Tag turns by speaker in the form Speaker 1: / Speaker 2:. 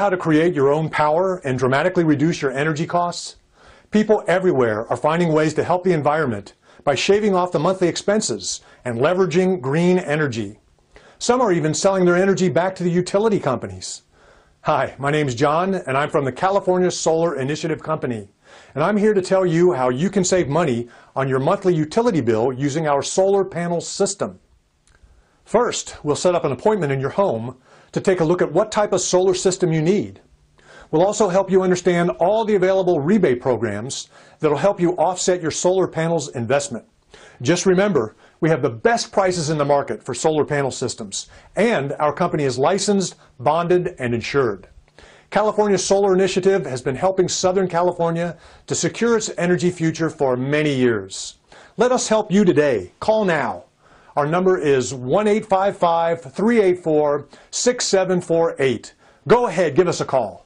Speaker 1: how to create your own power and dramatically reduce your energy costs? People everywhere are finding ways to help the environment by shaving off the monthly expenses and leveraging green energy. Some are even selling their energy back to the utility companies. Hi, my name is John, and I'm from the California Solar Initiative Company, and I'm here to tell you how you can save money on your monthly utility bill using our solar panel system. First, we'll set up an appointment in your home to take a look at what type of solar system you need. We'll also help you understand all the available rebate programs that will help you offset your solar panels investment. Just remember, we have the best prices in the market for solar panel systems, and our company is licensed, bonded, and insured. California Solar Initiative has been helping Southern California to secure its energy future for many years. Let us help you today. Call now. Our number is 1-855-384-6748. Go ahead, give us a call.